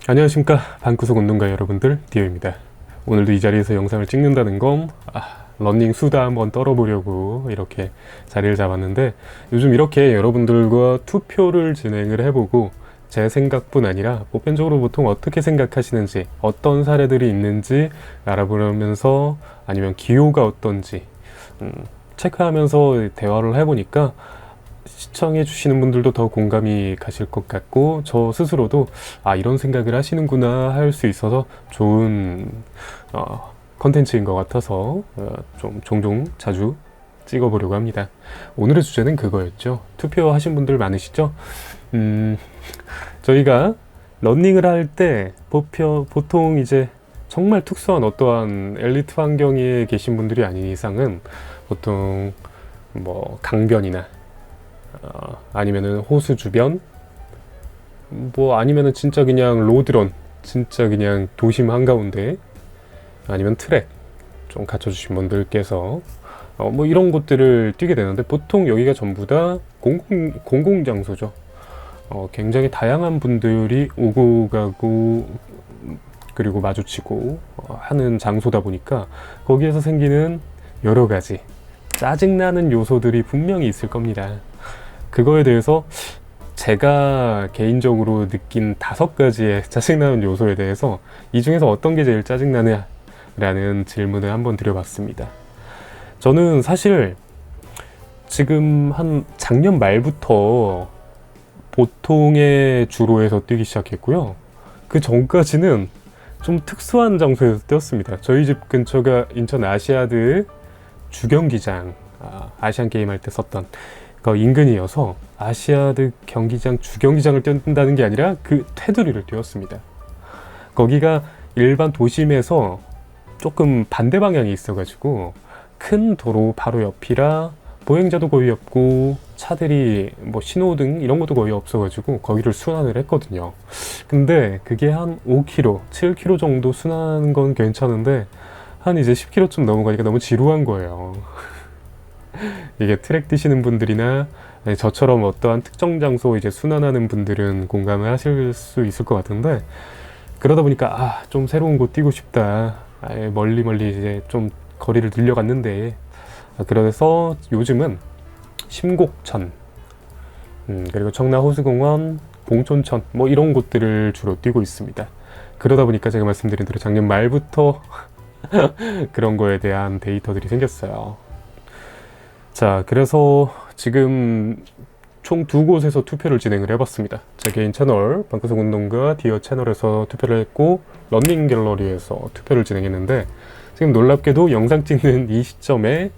안녕하십니까, 방구석 운동가 여러분들, 디오입니다. 오늘도 이 자리에서 영상을 찍는다는 건 러닝 수다 한번 떨어보려고 이렇게 자리를 잡았는데, 요즘 이렇게 여러분들과 투표를 진행을 해보고 제 생각뿐 아니라 보편적으로 보통 어떻게 생각하시는지, 어떤 사례들이 있는지 알아보면서, 아니면 기호가 어떤지 체크하면서 대화를 해보니까 시청해 주시는 분들도 더 공감이 가실 것 같고, 저 스스로도 이런 생각을 하시는구나 할 수 있어서 좋은 컨텐츠인 것 같아서 좀 종종 자주 찍어보려고 합니다. 오늘의 주제는 그거였죠. 투표하신 분들 많으시죠? 저희가 러닝을 할 때 보통 이제 정말 특수한 어떠한 엘리트 환경에 계신 분들이 아닌 이상은 보통 뭐 강변이나 아니면은 호수 주변, 뭐 아니면은 진짜 그냥 로드런, 진짜 그냥 도심 한가운데, 아니면 트랙 좀 갖춰주신 분들께서 뭐 이런 곳들을 뛰게 되는데, 보통 여기가 전부 다 공공장소죠. 굉장히 다양한 분들이 오고 가고 그리고 마주치고 하는 장소다 보니까 거기에서 생기는 여러 가지 짜증나는 요소들이 분명히 있을 겁니다. 그거에 대해서 제가 개인적으로 느낀 5가지의 짜증나는 요소에 대해서 이 중에서 어떤 게 제일 짜증나냐 라는 질문을 한번 드려봤습니다. 저는 사실 지금 한 작년 말부터 보통의 주로에서 뛰기 시작했고요. 그 전까지는 좀 특수한 장소에서 뛰었습니다. 저희 집 근처가 인천 아시아드 주경기장, 아시안게임 할 때 썼던 그 인근이어서 아시아드 경기장, 주경기장을 뛴다는 게 아니라 그 테두리를 뛰었습니다. 거기가 일반 도심에서 조금 반대 방향이 있어가지고 큰 도로 바로 옆이라 보행자도 거의 없고 차들이 뭐 신호등 이런 것도 거의 없어가지고 거기를 순환을 했거든요. 근데 그게 한 5km, 7km 정도 순환하는 건 괜찮은데 한 이제 10km쯤 넘어가니까 너무 지루한 거예요. 이게 트랙 뛰시는 분들이나 저처럼 어떠한 특정 장소 이제 순환하는 분들은 공감을 하실 수 있을 것 같은데, 그러다 보니까 좀 새로운 곳 뛰고 싶다. 멀리 이제 좀 거리를 늘려갔는데, 그래서 요즘은 심곡천, 그리고 청라호수공원, 봉촌천 뭐 이런 곳들을 주로 뛰고 있습니다. 그러다 보니까 제가 말씀드린 대로 작년 말부터 그런 거에 대한 데이터들이 생겼어요. 자, 그래서 지금 총 2곳에서 투표를 진행을 해봤습니다. 제 개인 채널 방구석 운동가 디어 채널에서 투표를 했고, 러닝 갤러리에서 투표를 진행했는데, 지금 놀랍게도 영상 찍는 이 시점에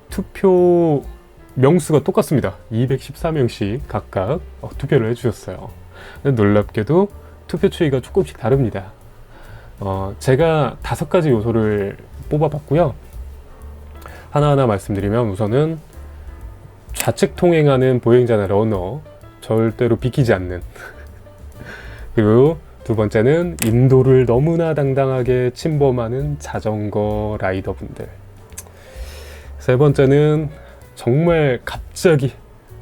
투표 명수가 똑같습니다. 214명씩 각각 투표를 해주셨어요. 놀랍게도 투표 추이가 조금씩 다릅니다. 제가 5가지 요소를 뽑아봤고요. 하나하나 말씀드리면, 우선은 좌측 통행하는 보행자나 러너 절대로 비키지 않는 그리고 두 번째는 인도를 너무나 당당하게 침범하는 자전거 라이더분들, 세 번째는 정말 갑자기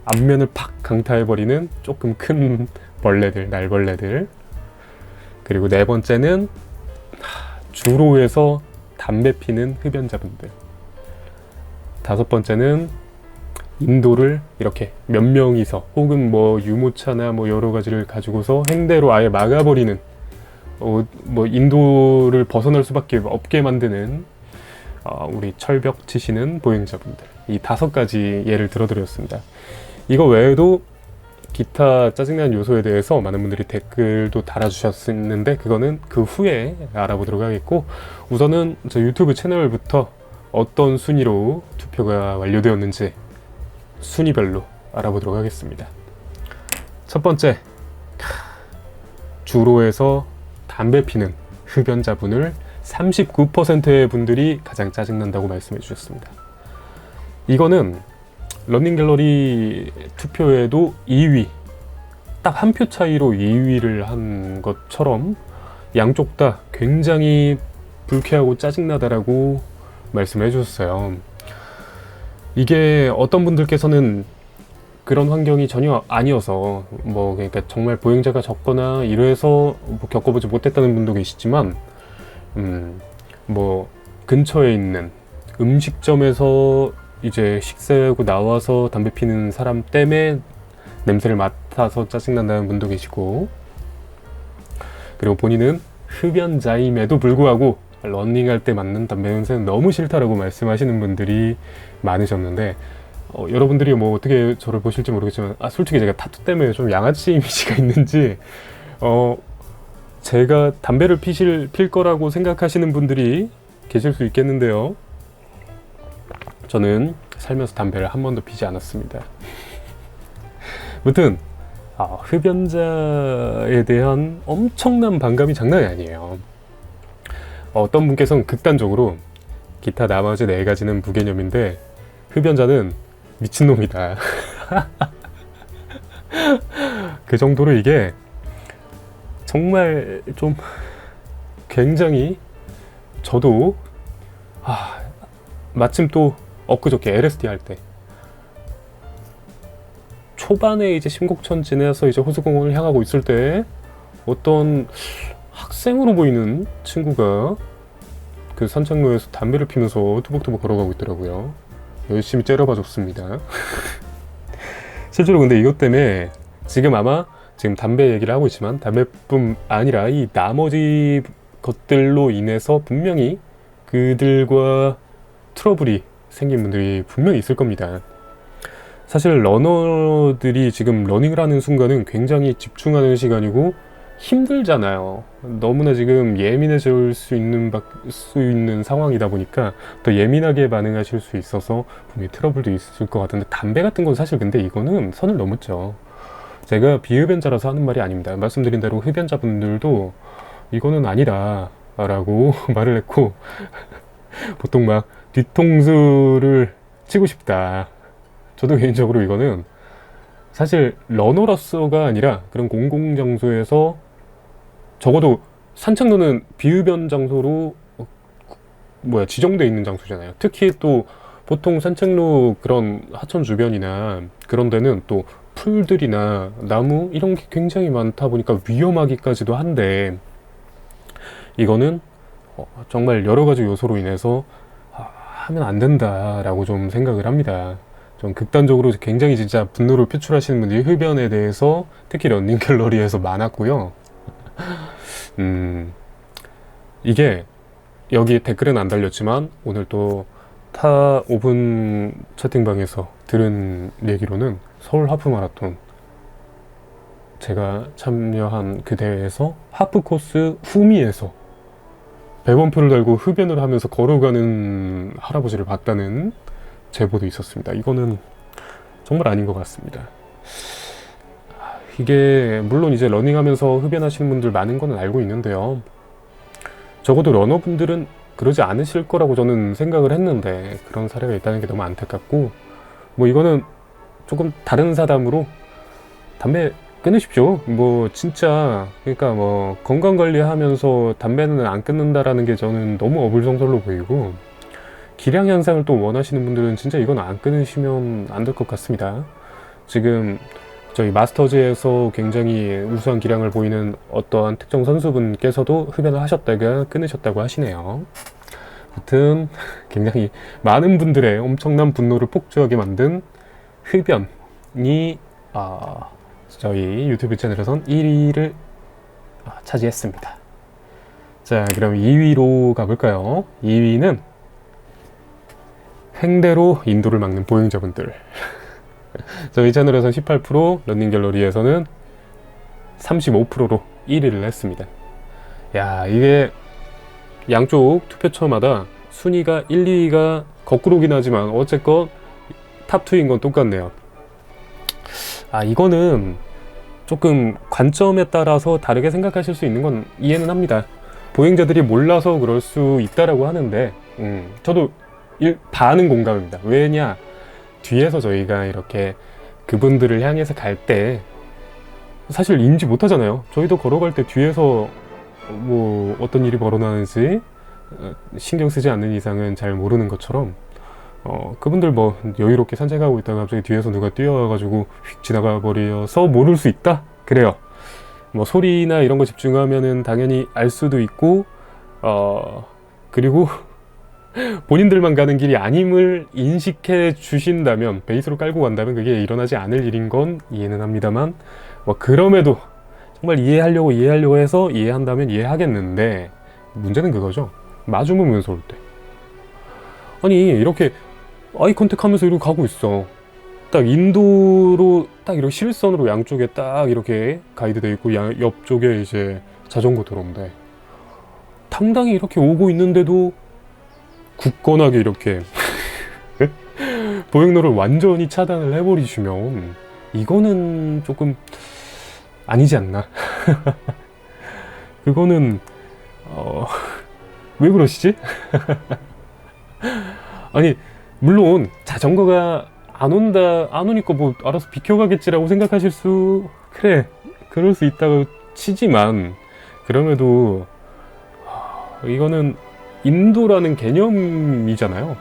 앞면을 팍 강타해버리는 조금 큰 벌레들, 날벌레들, 그리고 네 번째는 주로에서 담배 피는 흡연자분들, 5번째는 인도를 이렇게 몇 명이서 혹은 뭐 유모차나 뭐 여러 가지를 가지고서 행대로 아예 막아버리는, 뭐 인도를 벗어날 수밖에 없게 만드는 우리 철벽 치시는 보행자분들, 이 5가지 예를 들어드렸습니다. 이거 외에도 기타 짜증나는 요소에 대해서 많은 분들이 댓글도 달아주셨는데, 그거는 그 후에 알아보도록 하겠고, 우선은 저 유튜브 채널부터 어떤 순위로 투표가 완료되었는지 순위별로 알아보도록 하겠습니다. 첫 번째, 주로에서 담배 피는 흡연자분을 39%의 분들이 가장 짜증난다고 말씀해 주셨습니다. 이거는 러닝 갤러리 투표에도 2위, 딱 한 표 차이로 2위를 한 것처럼 양쪽 다 굉장히 불쾌하고 짜증나다라고 말씀해 주셨어요. 이게 어떤 분들께서는 그런 환경이 전혀 아니어서 뭐 그러니까 정말 보행자가 적거나 이래서 뭐 겪어보지 못했다는 분도 계시지만 뭐 근처에 있는 음식점에서 이제 식사하고 나와서 담배 피는 사람 때문에 냄새를 맡아서 짜증난다는 분도 계시고, 그리고 본인은 흡연자임에도 불구하고 러닝할 때 맡는 담배 냄새는 너무 싫다라고 말씀하시는 분들이 많으셨는데, 여러분들이 뭐 어떻게 저를 보실지 모르겠지만 솔직히 제가 타투 때문에 좀 양아치 이미지가 있는지 제가 담배를 필 거라고 생각하시는 분들이 계실 수 있겠는데요, 저는 살면서 담배를 한 번도 피지 않았습니다. 아무튼 흡연자에 대한 엄청난 반감이 장난이 아니에요. 어떤 분께서는 극단적으로 기타 나머지 4가지는 무개념인데 흡연자는 미친놈이다. 그 정도로 이게 정말 좀 굉장히, 저도 마침 또 엊그저께 LSD 할 때 초반에 이제 심곡천 지나서 이제 호수공원을 향하고 있을 때 어떤 학생으로 보이는 친구가 그 산책로에서 담배를 피면서 투벅투벅 걸어가고 있더라고요. 열심히 째려봐 줬습니다. 실제로 근데 이것 때문에 지금 담배 얘기를 하고 있지만 담배뿐 아니라 이 나머지 것들로 인해서 분명히 그들과 트러블이 생긴 분들이 분명히 있을 겁니다. 사실 러너들이 지금 러닝을 하는 순간은 굉장히 집중하는 시간이고 힘들잖아요. 너무나 지금 예민해질 수 있는 상황이다 보니까 더 예민하게 반응하실 수 있어서 분명히 트러블도 있을 것 같은데, 담배 같은 건 사실 근데 이거는 선을 넘었죠. 제가 비흡연자라서 하는 말이 아닙니다. 말씀드린 대로 흡연자분들도 이거는 아니다 라고 말을 했고 보통 막 뒤통수를 치고 싶다. 저도 개인적으로 이거는 사실 러너로서가 아니라 그런 공공장소에서, 적어도 산책로는 비흡연 장소로 지정되어 있는 장소잖아요. 특히 또 보통 산책로 그런 하천 주변이나 그런 데는 또 풀들이나 나무 이런 게 굉장히 많다 보니까 위험하기까지도 한데, 이거는 정말 여러 가지 요소로 인해서 하면 안 된다라고 좀 생각을 합니다. 좀 극단적으로 굉장히 진짜 분노를 표출하시는 분들이 흡연에 대해서 특히 런닝 갤러리에서 많았고요. 이게 여기 댓글은 안 달렸지만 오늘 또 타 5분 채팅방에서 들은 얘기로는 서울 하프 마라톤 제가 참여한 그 대회에서 하프 코스 후미에서 100원표를 달고 흡연을 하면서 걸어가는 할아버지를 봤다는 제보도 있었습니다. 이거는 정말 아닌 것 같습니다. 이게 물론 이제 러닝하면서 흡연하시는 분들 많은 건 알고 있는데요, 적어도 러너분들은 그러지 않으실 거라고 저는 생각을 했는데 그런 사례가 있다는 게 너무 안타깝고, 뭐 이거는 조금 다른 사담으로 담배 끊으십시오. 뭐 진짜 그러니까 뭐 건강관리하면서 담배는 안 끊는다라는 게 저는 너무 어불성설로 보이고, 기량 향상을 또 원하시는 분들은 진짜 이건 안 끊으시면 안 될 것 같습니다. 지금 저희 마스터즈에서 굉장히 우수한 기량을 보이는 어떠한 특정 선수분께서도 흡연을 하셨다가 끊으셨다고 하시네요. 아무튼 굉장히 많은 분들의 엄청난 분노를 폭주하게 만든 흡연이 저희 유튜브 채널에선 1위를 차지했습니다. 자, 그럼 2위로 가볼까요? 2위는 횡대로 인도를 막는 보행자분들. 저희 채널에서는 18%, 런닝갤러리에서는 35%로 1위를 했습니다. 야, 이게 양쪽 투표처마다 순위가 1, 2위가 거꾸로긴 하지만 어쨌건 탑2인 건 똑같네요. 이거는 조금 관점에 따라서 다르게 생각하실 수 있는 건 이해는 합니다. 보행자들이 몰라서 그럴 수 있다라고 하는데 저도 반은 공감입니다. 왜냐, 뒤에서 저희가 이렇게 그분들을 향해서 갈 때 사실 인지 못하잖아요. 저희도 걸어갈 때 뒤에서 뭐 어떤 일이 벌어나는지 신경 쓰지 않는 이상은 잘 모르는 것처럼 그분들 뭐 여유롭게 산책하고 있다가 갑자기 뒤에서 누가 뛰어와가지고 휙 지나가 버려서 모를 수 있다? 그래요. 뭐 소리나 이런 거 집중하면은 당연히 알 수도 있고, 그리고 본인들만 가는 길이 아님을 인식해 주신다면, 베이스로 깔고 간다면 그게 일어나지 않을 일인 건 이해는 합니다만, 뭐 그럼에도 정말 이해하려고 해서 이해한다면 이해하겠는데, 문제는 그거죠. 마주보면 서울 때. 아니, 이렇게 아이 컨택 하면서 이러고 가고 있어. 딱 인도로 딱 이렇게 실선으로 양쪽에 딱 이렇게 가이드 돼 있고, 옆쪽에 이제 자전거 도로인데, 당당히 이렇게 오고 있는데도 굳건하게 이렇게 보행로를 완전히 차단을 해버리시면 이거는 조금 아니지 않나. 그거는 왜 그러시지? 아니, 물론 자전거가 안 오니까 뭐 알아서 비켜가겠지라고 생각하실 그럴 수 있다고 치지만, 그럼에도 이거는 인도라는 개념이잖아요.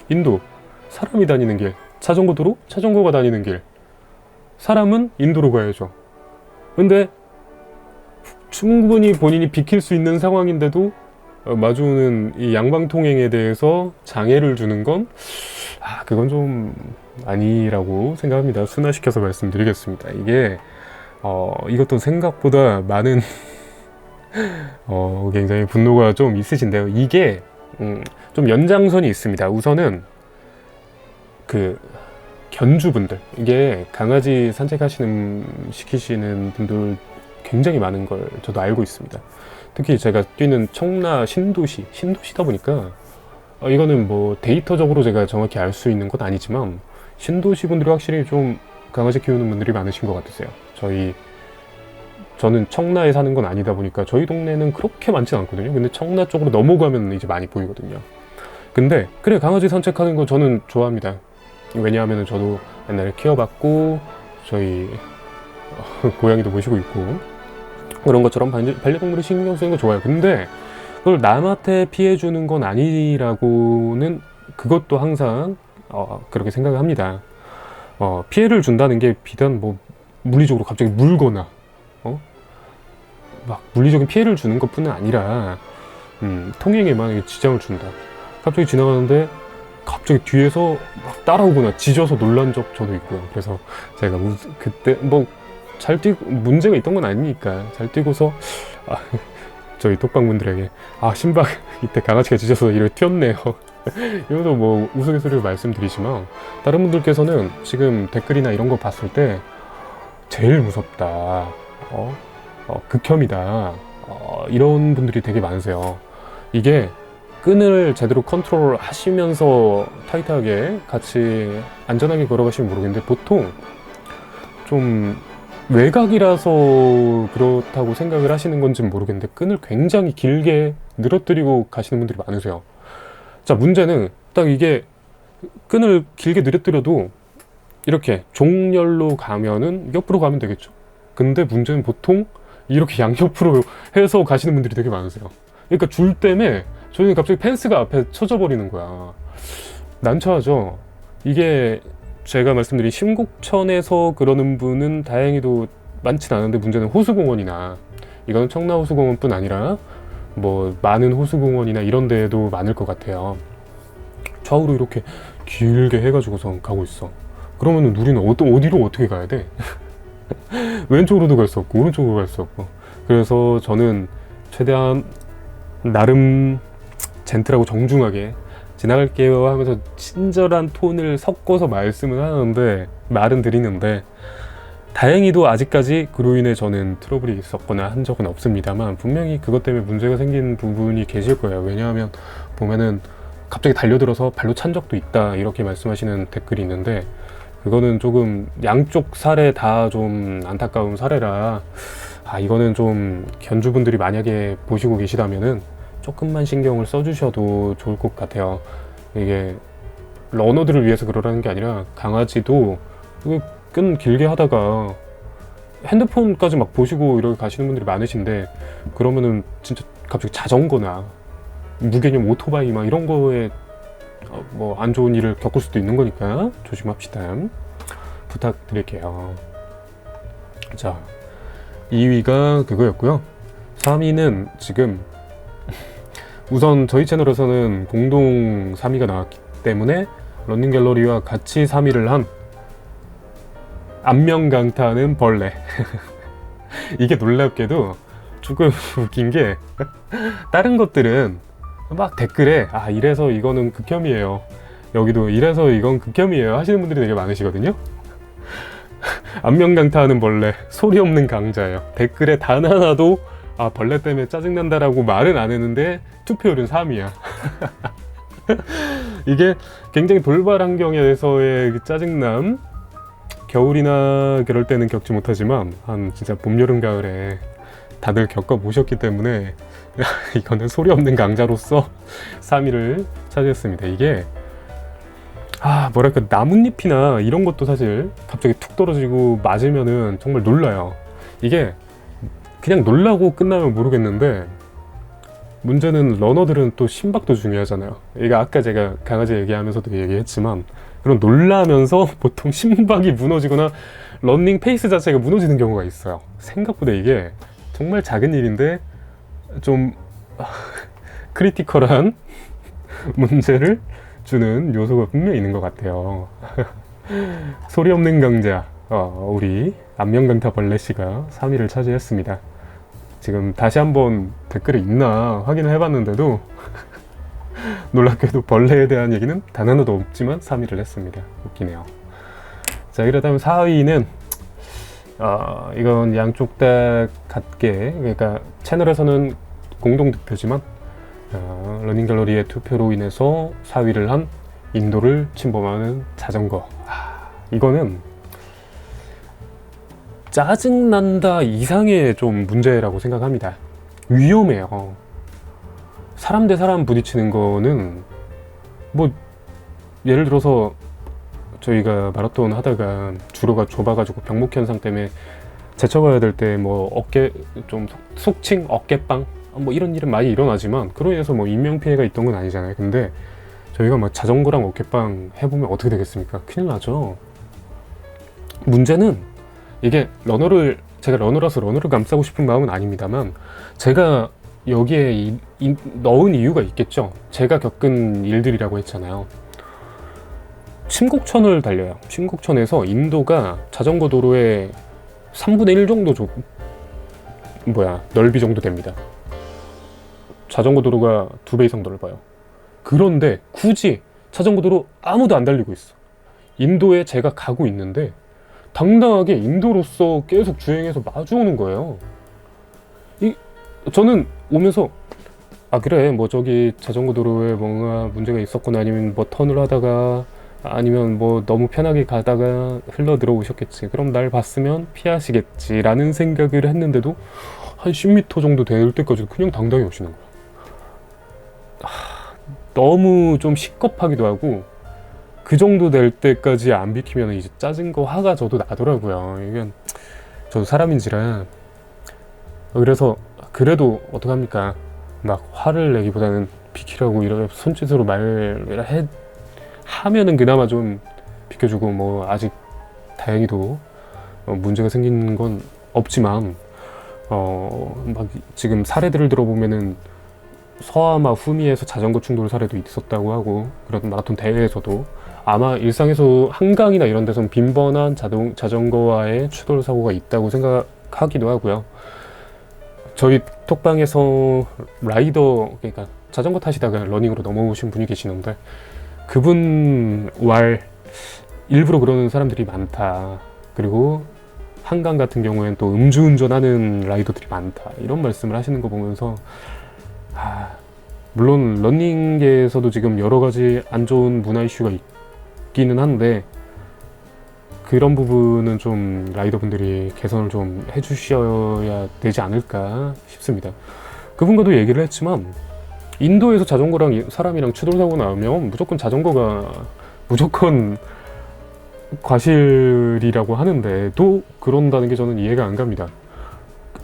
인도, 사람이 다니는 길, 자전거 도로, 자전거가 다니는 길, 사람은 인도로 가야죠. 근데 충분히 본인이 비킬 수 있는 상황인데도 마주오는 이 양방통행에 대해서 장애를 주는 건 그건 좀 아니라고 생각합니다. 순화시켜서 말씀드리겠습니다. 이게 이것도 생각보다 많은 굉장히 분노가 좀 있으신데요. 이게 좀 연장선이 있습니다. 우선은 그 견주분들, 이게 강아지 시키시는 분들 굉장히 많은 걸 저도 알고 있습니다. 특히 제가 뛰는 청라 신도시다 보니까 이거는 뭐 데이터적으로 제가 정확히 알 수 있는 건 아니지만, 신도시 분들이 확실히 좀 강아지 키우는 분들이 많으신 것 같으세요. 저는 청라에 사는 건 아니다 보니까 저희 동네는 그렇게 많진 않거든요. 근데 청라 쪽으로 넘어가면 이제 많이 보이거든요. 근데 그래, 강아지 산책하는 거 저는 좋아합니다. 왜냐하면 저도 옛날에 키워봤고 저희 고양이도 모시고 있고 그런 것처럼 반려동물이 신경 쓰는 거 좋아요. 근데 그걸 남한테 피해주는 건 아니라고는, 그것도 항상 그렇게 생각을 합니다. 피해를 준다는 게 비단 뭐 물리적으로 갑자기 물거나 막 물리적인 피해를 주는 것뿐은 아니라 통행에 만약에 지장을 준다. 갑자기 지나가는데 갑자기 뒤에서 막 따라오거나 짖어서 놀란 적 저도 있고요. 그래서 제가 그때 뭐 잘 뛰고 문제가 있던 건 아니니까 잘 뛰고서 저희 톡방분들에게 신박 이때 강아지가 짖어서 이렇게 튀었네요. 이것도 뭐 우스갯소리로 말씀드리지만, 다른 분들께서는 지금 댓글이나 이런 거 봤을 때 제일 무섭다, 극혐이다, 이런 분들이 되게 많으세요. 이게 끈을 제대로 컨트롤 하시면서 타이트하게 같이 안전하게 걸어가시면 모르겠는데, 보통 좀 외곽이라서 그렇다고 생각을 하시는 건지는 모르겠는데 끈을 굉장히 길게 늘어뜨리고 가시는 분들이 많으세요. 자, 문제는 딱 이게 끈을 길게 늘어뜨려도 이렇게 종렬로 가면은 옆으로 가면 되겠죠. 근데 문제는 보통 이렇게 양옆으로 해서 가시는 분들이 되게 많으세요. 그러니까 줄 때문에 저희는 갑자기 펜스가 앞에 쳐져 버리는 거야. 난처하죠. 이게 제가 말씀드린 심곡천에서 그러는 분은 다행히도 많진 않은데, 문제는 호수공원이나, 이거는 청라호수공원뿐 아니라 뭐 많은 호수공원이나 이런 데에도 많을 것 같아요. 좌우로 이렇게 길게 해가지고서 가고 있어. 그러면은 우리는 어디로 어떻게 가야 돼? 왼쪽으로도 갈 수 없고 오른쪽으로 갈 수 없고. 그래서 저는 최대한 나름 젠틀하고 정중하게 지나갈게요 하면서 친절한 톤을 섞어서 말은 드리는데, 다행히도 아직까지 그로 인해 저는 트러블이 있었거나 한 적은 없습니다만, 분명히 그것 때문에 문제가 생긴 부분이 계실 거예요. 왜냐하면 보면은 갑자기 달려들어서 발로 찬 적도 있다, 이렇게 말씀하시는 댓글이 있는데, 그거는 조금 양쪽 사례 다 좀 안타까운 사례라, 이거는 좀 견주분들이 만약에 보시고 계시다면은 조금만 신경을 써주셔도 좋을 것 같아요. 이게 러너들을 위해서 그러라는 게 아니라, 강아지도 끈 길게 하다가 핸드폰까지 막 보시고 이렇게 가시는 분들이 많으신데, 그러면은 진짜 갑자기 자전거나 무개념 오토바이 막 이런 거에 뭐 안 좋은 일을 겪을 수도 있는 거니까 조심합시다. 부탁드릴게요. 자, 2위가 그거였고요. 3위는 지금 우선 저희 채널에서는 공동 3위가 나왔기 때문에 런닝갤러리와 같이 3위를 한 안면 강타하는 벌레. 이게 놀랍게도 조금 웃긴 게 다른 것들은 막 댓글에 이래서 이거는 극혐이에요, 여기도 이래서 이건 극혐이에요 하시는 분들이 되게 많으시거든요. 안면 강타하는 벌레, 소리 없는 강자예요. 댓글에 단 하나도 벌레 때문에 짜증난다라고 말은 안 했는데 투표율은 3위야. 이게 굉장히 돌발 환경에서의 짜증남, 겨울이나 그럴 때는 겪지 못하지만 진짜 봄, 여름, 가을에 다들 겪어보셨기 때문에 이거는 소리 없는 강자로서 3위를 차지했습니다. 이게 뭐랄까, 나뭇잎이나 이런 것도 사실 갑자기 툭 떨어지고 맞으면은 정말 놀라요. 이게 그냥 놀라고 끝나면 모르겠는데, 문제는 러너들은 또 심박도 중요하잖아요. 이게 아까 제가 강아지 얘기하면서도 얘기했지만, 그런 놀라면서 보통 심박이 무너지거나 러닝 페이스 자체가 무너지는 경우가 있어요. 생각보다 이게 정말 작은 일인데 좀 크리티컬한 문제를 주는 요소가 분명히 있는 것 같아요. 소리 없는 강자, 우리 안면강타 벌레씨가 3위를 차지했습니다. 지금 다시 한번 댓글이 있나 확인을 해봤는데도 놀랍게도 벌레에 대한 얘기는 단 하나도 없지만 3위를 했습니다. 웃기네요. 자, 그렇다면 4위는 이건 양쪽 다 같게, 그러니까 채널에서는 공동 득표지만 러닝갤러리의 투표로 인해서 4위를 한 인도를 침범하는 자전거. 이거는 짜증난다 이상의 좀 문제라고 생각합니다. 위험해요. 사람 대 사람 부딪히는 거는 뭐 예를 들어서 저희가 마라톤 하다가 주로가 좁아가지고 병목 현상 때문에 제쳐가야 될 때 뭐 어깨 좀 속칭 어깨빵 뭐 이런 일은 많이 일어나지만 그로 인해서 뭐 인명피해가 있던 건 아니잖아요. 근데 저희가 막 자전거랑 어깨빵 해보면 어떻게 되겠습니까? 큰일 나죠. 문제는 이게 제가 러너라서 러너를 감싸고 싶은 마음은 아닙니다만, 제가 여기에 넣은 이유가 있겠죠. 제가 겪은 일들이라고 했잖아요. 침곡천을 달려요. 침곡천에서 인도가 자전거 도로의 3분의 1 정도 넓이 정도 됩니다. 자전거 도로가 2배 이상 넓어요. 그런데 굳이 자전거 도로 아무도 안 달리고 있어. 인도에 제가 가고 있는데 당당하게 인도로서 계속 주행해서 마주오는 거예요. 저는 오면서 그래, 뭐 저기 자전거 도로에 뭔가 문제가 있었거나 아니면 뭐 턴을 하다가 아니면 뭐 너무 편하게 가다가 흘러 들어오셨겠지, 그럼 날 봤으면 피하시겠지 라는 생각을 했는데도 한 10m 정도 될 때까지 그냥 당당히 오시는 거야. 너무 좀 시겁하기도 하고, 그 정도 될 때까지 안 비키면 이제 짜증 거 화가 저도 나더라고요. 이건 저도 사람인지라. 그래서 그래도 어떡합니까? 막 화를 내기보다는 비키라고 이렇게 손짓으로 하면은 그나마 좀 비켜주고, 뭐 아직 다행히도 문제가 생긴 건 없지만 막 지금 사례들을 들어보면은 서아마 후미에서 자전거 충돌 사례도 있었다고 하고, 그런 마라톤 대회에서도 아마 일상에서 한강이나 이런 데서는 빈번한 자전거와의 추돌 사고가 있다고 생각하기도 하고요. 저희 톡방에서 라이더, 그러니까 자전거 타시다가 러닝으로 넘어오신 분이 계시는데, 그분 일부러 그러는 사람들이 많다. 그리고 한강 같은 경우에는 또 음주운전하는 라이더들이 많다. 이런 말씀을 하시는 거 보면서 물론 러닝계에서도 지금 여러 가지 안 좋은 문화 이슈가 있기는 한데, 그런 부분은 좀 라이더분들이 개선을 좀 해주셔야 되지 않을까 싶습니다. 그분과도 얘기를 했지만, 인도에서 자전거랑 사람이랑 추돌사고 나면 무조건 자전거가 무조건 과실이라고 하는데 또 그런다는 게 저는 이해가 안 갑니다.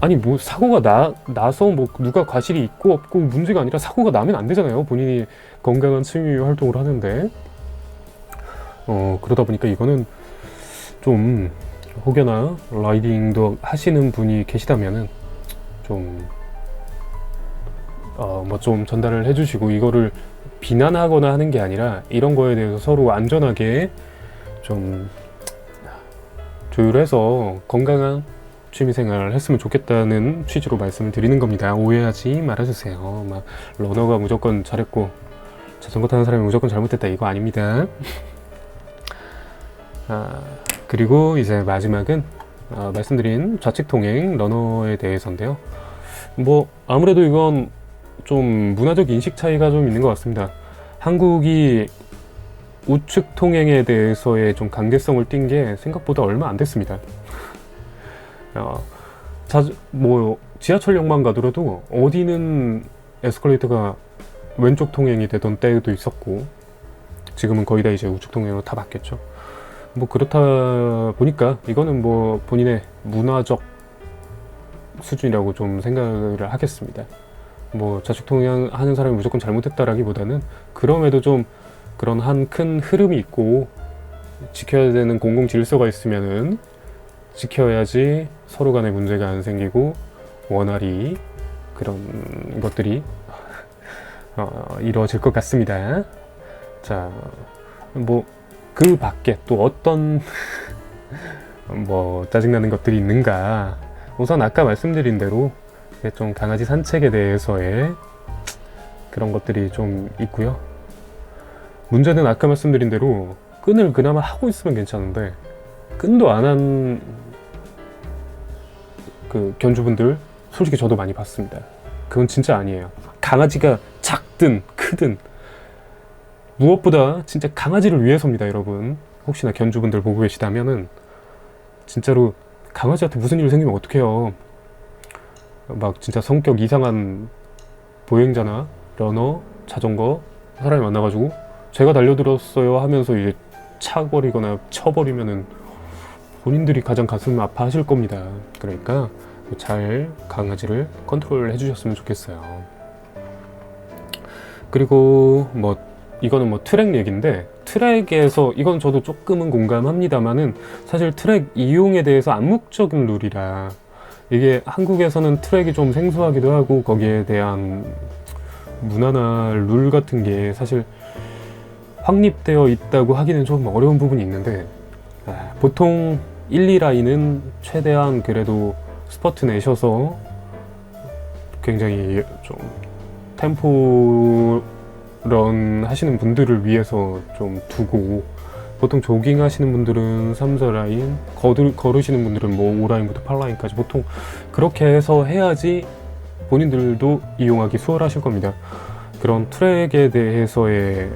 아니 뭐 사고가 나서 뭐 누가 과실이 있고 없고 문제가 아니라 사고가 나면 안 되잖아요. 본인이 건강한 취미 활동을 하는데 그러다 보니까 이거는 좀 혹여나 라이딩도 하시는 분이 계시다면은 좀 뭐 좀 전달을 해주시고, 이거를 비난하거나 하는 게 아니라 이런 거에 대해서 서로 안전하게 좀 조율해서 건강한 취미생활을 했으면 좋겠다는 취지로 말씀을 드리는 겁니다. 오해하지 말아주세요. 막 러너가 무조건 잘했고 자전거 타는 사람이 무조건 잘못했다, 이거 아닙니다. 그리고 이제 마지막은 말씀드린 좌측통행 러너에 대해서인데요. 뭐 아무래도 이건 좀 문화적 인식 차이가 좀 있는 것 같습니다. 한국이 우측 통행에 대해서의 좀 강제성을 띈 게 생각보다 얼마 안 됐습니다. 뭐 지하철역만 가더라도 어디는 에스컬레이터가 왼쪽 통행이 되던 때도 있었고, 지금은 거의 다 이제 우측 통행으로 다 바뀌었죠. 뭐 그렇다 보니까 이거는 뭐 본인의 문화적 수준이라고 좀 생각을 하겠습니다. 뭐 좌측 통행하는 사람이 무조건 잘못했다라기보다는 그럼에도 좀 그런 한 큰 흐름이 있고 지켜야 되는 공공 질서가 있으면은 지켜야지 서로 간에 문제가 안 생기고 원활히 그런 것들이 이루어질 것 같습니다. 자, 뭐 그 밖에 또 어떤 뭐 짜증나는 것들이 있는가. 우선 아까 말씀드린 대로 좀 강아지 산책에 대해서의 그런 것들이 좀 있고요. 문제는 아까 말씀드린 대로 끈을 그나마 하고 있으면 괜찮은데 끈도 안 한 그 견주분들 솔직히 저도 많이 봤습니다. 그건 진짜 아니에요. 강아지가 작든 크든 무엇보다 진짜 강아지를 위해서입니다, 여러분. 혹시나 견주분들 보고 계시다면은 진짜로 강아지한테 무슨 일 생기면 어떡해요. 막 진짜 성격 이상한 보행자나 러너, 자전거 사람이 만나가지고 제가 달려들었어요 하면서 이제 차버리거나 쳐버리면은 본인들이 가장 가슴 아파하실 겁니다. 그러니까 잘 강아지를 컨트롤 해주셨으면 좋겠어요. 그리고 뭐 이거는 뭐 트랙 얘기인데, 트랙에서 이건 저도 조금은 공감합니다만은 사실 트랙 이용에 대해서 암묵적인 룰이라, 이게 한국에서는 트랙이 좀 생소하기도 하고 거기에 대한 문화나 룰 같은 게 사실 확립되어 있다고 하기는 좀 어려운 부분이 있는데, 보통 1, 2라인은 최대한 그래도 스퍼트 내셔서 굉장히 좀 템포 런 하시는 분들을 위해서 좀 두고, 보통 조깅 하시는 분들은 3, 4라인, 걸으시는 분들은 뭐 5라인부터 8라인까지 보통 그렇게 해서 해야지 본인들도 이용하기 수월하실 겁니다. 그런 트랙에 대해서의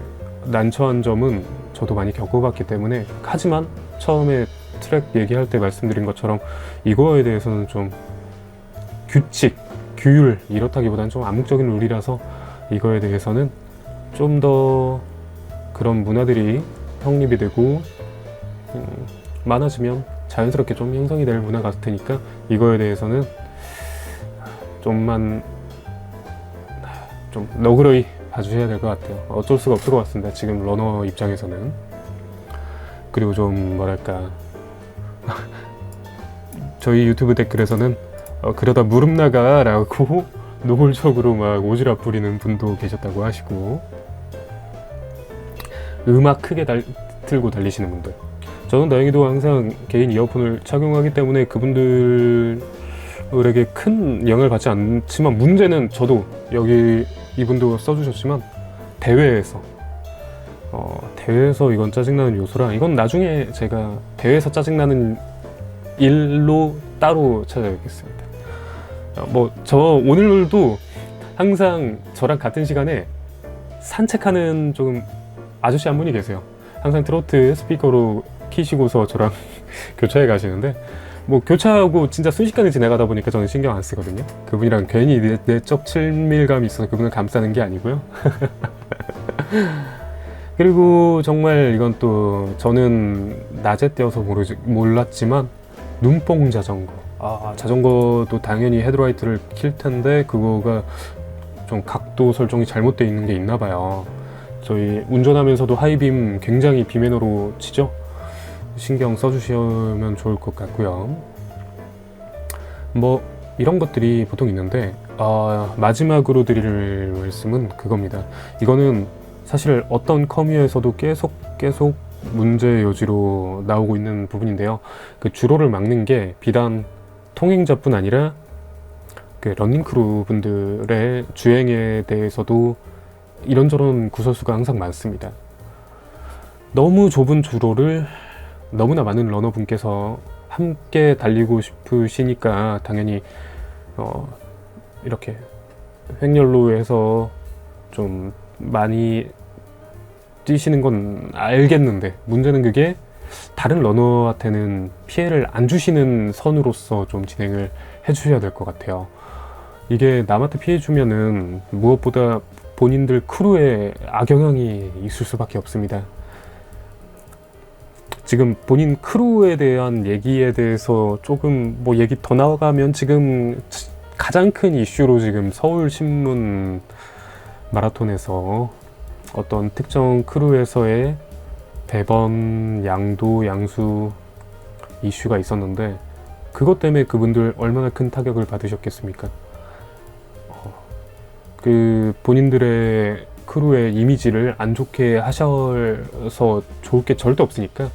난처한 점은 저도 많이 겪어봤기 때문에, 하지만 처음에 트랙 얘기할 때 말씀드린 것처럼 이거에 대해서는 좀 규칙, 규율 이렇다기보다는 좀 암묵적인 룰이라서 이거에 대해서는 좀 더 그런 문화들이 확립이 되고 많아지면 자연스럽게 좀 형성이 될 문화 같으니까 이거에 대해서는 좀만 좀 너그러이 봐주셔야 될 것 같아요. 어쩔 수가 없을 것 같습니다, 지금 러너 입장에서는. 그리고 좀 뭐랄까 저희 유튜브 댓글에서는 그러다 무릎 나가 라고 노골적으로 막 오지랖 부리는 분도 계셨다고 하시고, 음악 크게 틀고 달리시는 분들, 저는 다행히도 항상 개인 이어폰을 착용하기 때문에 그분들에게 큰 영향을 받지 않지만, 문제는 저도 여기 이분도 써주셨지만 대회에서 이건 짜증나는 요소라, 이건 나중에 제가 대회에서 짜증나는 일로 따로 찾아뵙겠습니다. 뭐 저 오늘도 항상 저랑 같은 시간에 산책하는 좀 아저씨 한 분이 계세요. 항상 트로트 스피커로 키시고서 저랑 교차해 가시는데, 뭐 교차하고 진짜 순식간에 지나가다 보니까 저는 신경 안 쓰거든요. 그분이랑 괜히 내적 친밀감이 있어서 그분을 감싸는 게 아니고요. 그리고 정말 이건 또 저는 낮에 떼어서 몰랐지만 눈뽕 자전거, 자전거도 당연히 헤드라이트를 킬 텐데 그거가 좀 각도 설정이 잘못되어 있는 게 있나 봐요. 저희 운전하면서도 하이빔 굉장히 비매너로 치죠. 신경 써주시면 좋을 것 같고요. 뭐 이런 것들이 보통 있는데 마지막으로 드릴 말씀은 그겁니다. 이거는 사실 어떤 커뮤에서도 계속 문제 요지로 나오고 있는 부분인데요. 그 주로를 막는 게 비단 통행자뿐 아니라 그 러닝크루 분들의 주행에 대해서도 이런저런 구설수가 항상 많습니다. 너무 좁은 주로를 너무나 많은 러너분께서 함께 달리고 싶으시니까 당연히 이렇게 횡렬로에서 좀 많이 뛰시는 건 알겠는데, 문제는 그게 다른 러너한테는 피해를 안 주시는 선으로서 좀 진행을 해주셔야 될 것 같아요. 이게 남한테 피해 주면은 무엇보다 본인들 크루에 악영향이 있을 수밖에 없습니다. 지금 본인 크루에 대한 얘기에 대해서 조금 뭐 얘기 더 나가면 지금 가장 큰 이슈로 지금 서울신문 마라톤에서 어떤 특정 크루에서의 배번, 양도, 양수 이슈가 있었는데 그것 때문에 그분들 얼마나 큰 타격을 받으셨겠습니까? 그 본인들의 크루의 이미지를 안 좋게 하셔서 좋을 게 절대 없으니까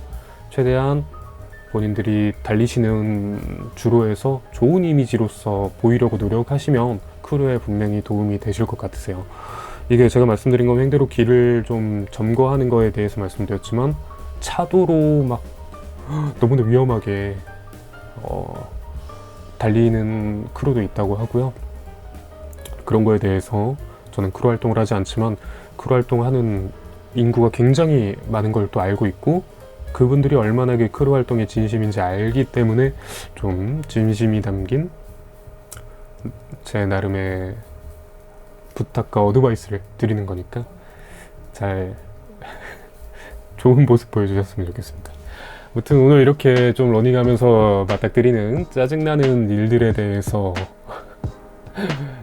최대한 본인들이 달리시는 주로에서 좋은 이미지로서 보이려고 노력하시면 크루에 분명히 도움이 되실 것 같으세요. 이게 제가 말씀드린 건 횡대로 길을 좀 점거하는 거에 대해서 말씀드렸지만 차도로 막 너무나 위험하게 달리는 크루도 있다고 하고요. 그런 거에 대해서 저는 크루 활동을 하지 않지만 크루 활동하는 인구가 굉장히 많은 걸 또 알고 있고 그분들이 얼마나 그 크루 활동에 진심인지 알기 때문에 좀 진심이 담긴 제 나름의 부탁과 어드바이스를 드리는 거니까 잘 좋은 모습 보여주셨으면 좋겠습니다. 아무튼 오늘 이렇게 좀 러닝하면서 맞닥뜨리는 짜증나는 일들에 대해서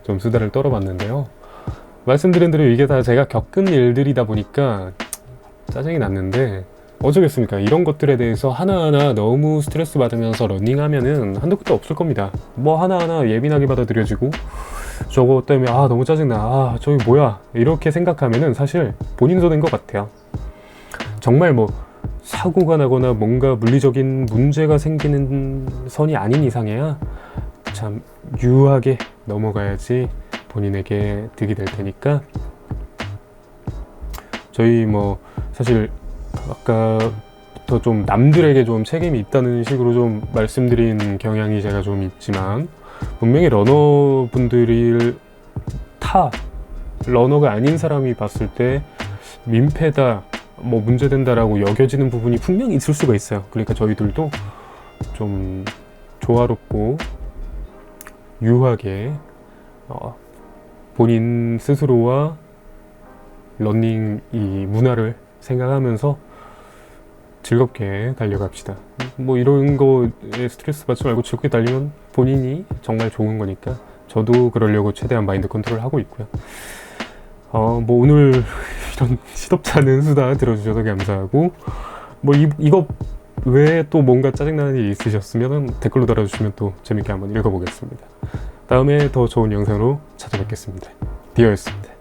좀 수다를 떨어봤는데요. 말씀드린 대로 이게 다 제가 겪은 일들이다 보니까 짜증이 났는데 어쩌겠습니까? 이런 것들에 대해서 하나하나 너무 스트레스 받으면서 러닝하면은 한도 끝도 없을 겁니다. 뭐 하나하나 예민하게 받아들여지고 저거 때문에 너무 짜증나, 저기 뭐야, 이렇게 생각하면은 사실 본인 손해인 것 같아요. 정말 뭐 사고가 나거나 뭔가 물리적인 문제가 생기는 선이 아닌 이상해야 참 유하게 넘어가야지 본인에게 득이 될 테니까 저희 뭐 사실 아까부터 좀 남들에게 좀 책임이 있다는 식으로 좀 말씀드린 경향이 제가 좀 있지만 분명히 러너분들이 러너가 아닌 사람이 봤을 때 민폐다, 뭐 문제된다라고 여겨지는 부분이 분명히 있을 수가 있어요. 그러니까 저희들도 좀 조화롭고 유하게 본인 스스로와 러닝 이 문화를 생각하면서 즐겁게 달려갑시다. 뭐 이런 거에 스트레스 받지 말고 즐겁게 달리면 본인이 정말 좋은 거니까 저도 그러려고 최대한 마인드 컨트롤 하고 있고요. 뭐 오늘 이런 시덥지 않은 수다 들어주셔서 감사하고 뭐 이거 외에 또 뭔가 짜증나는 일이 있으셨으면 댓글로 달아주시면 또 재밌게 한번 읽어보겠습니다. 다음에 더 좋은 영상으로 찾아뵙겠습니다. 디어였습니다.